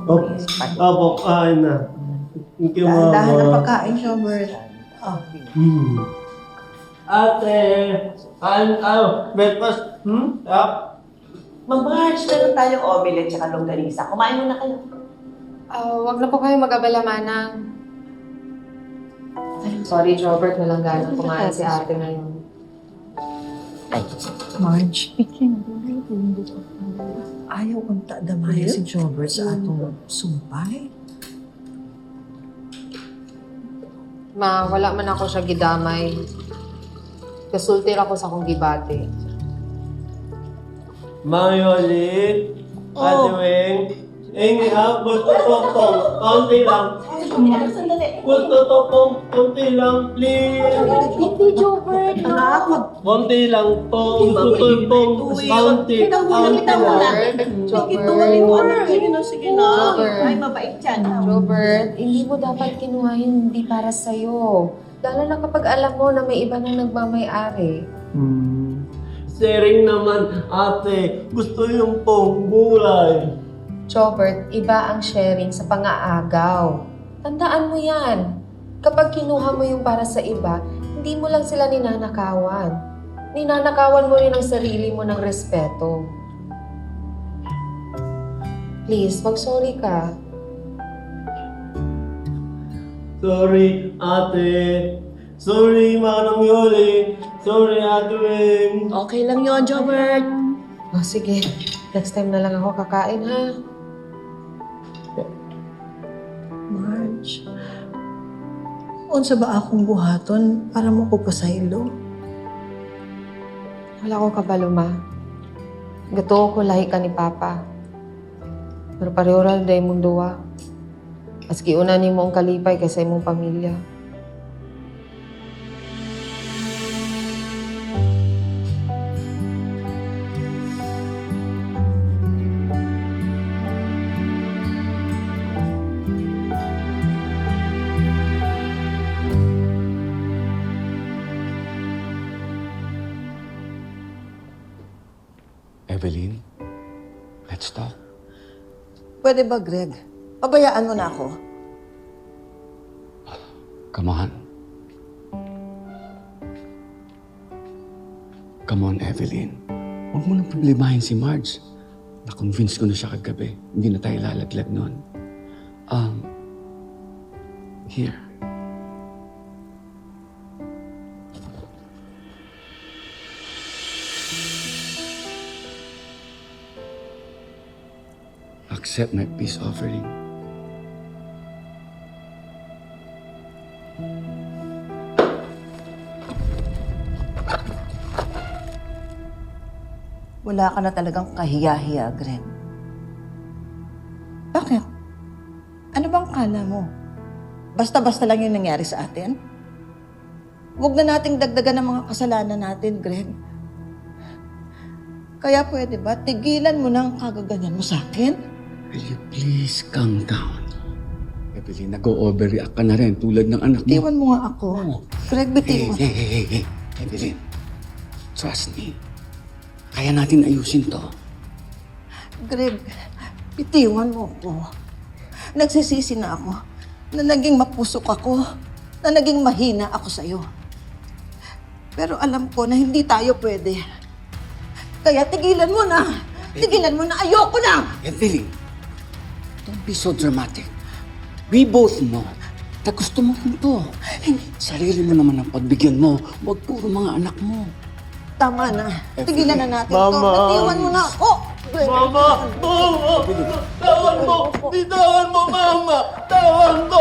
Opo, kain na. Thank you, Mama. Dahan na pagkain, Jobert. Ate, breakfast. Mag-March, meron tayong omelette at longganisa. Kumain muna kayo. Wag na po kayo mag-abala, Manang. Sorry, Jobert, nalanggana kumain si ate ngayon. Marge, ayaw kong damaya si Jobert sa atong sumpay. Ma, wala man ako siya gidamay. Kasultir ako sa akong gibate. Mayoli, Ate Weng, gusto ko pong, konti lang. Gusto ko pong, konti lang, please. Hindi, Jobert, no. Konti lang po, gusto ko pong, konti lang. Sige na. Ay, mabait yan. Robert, hindi mo dapat kinuha yun hindi para sa'yo. Lalo na kapag alam mo na may iba nang nagmamay-ari. Sharing naman, ate. Gusto yung pong gulay. Robert, iba ang sharing sa pang-aagaw. Tandaan mo yan. Kapag kinuha mo yung para sa iba, hindi mo lang sila ninanakawan. Ninanakawan mo rin ang sarili mo ng respeto. Please, mag-sorry ka. Sorry, ate. Sorry, Manang Yoli. Sorry, Ate Weng. Okay lang yun, Jobert. Oh, sige. Next time na lang ako kakain, ha? Marge, unsa ba akong buhaton para mo ko pasaylo? Wala ko kabalo, ma. Gato ko lahi ka ni Papa. Pero pareho rin dahil mong duwa. Maski una ni mo ang kalipay kaysa imong pamilya. Evelyn, let's talk. Pwede ba, Greg? Pabayaan mo na ako. Come on. Come on, Evelyn. Huwag mo nang problemahin si Marge. Na-convince ko na siya kagabi. Hindi na tayo lalaglag nun. Here. Accept my peace offering. Wala ka na talagang kahiya-hiya, Greg. Bakit? Ano bang kala mo? Basta-basta lang yung nangyari sa atin? Huwag na nating dagdagan ng mga kasalanan natin, Greg. Kaya pwede ba, tigilan mo na ang kagaganyan mo sa akin? Will you please calm down? Evelyn, nag-o-overreact ka na rin tulad ng anak mo. Bitiwan mo nga ako. Greg, bitiwan. Hey. Evelyn, trust me. Kaya natin ayusin to. Greg, bitiwan mo ako. Nagsisisi na ako na naging mapusok ako, na naging mahina ako sa'yo. Pero alam ko na hindi tayo pwede. Kaya tigilan mo na! Tigilan mo na! Ayoko na! Evelyn, don't be so dramatic. We both know na gusto mo rin to. Sarili mo naman ang pagbigyan mo. Huwag puro mga anak mo. Tama na. Tigilan na natin to. Mama. Bitiwan mo na ako! Greg, Mama! Mama! Tawan mo! Bitawan mo, Mama! Tawan mo!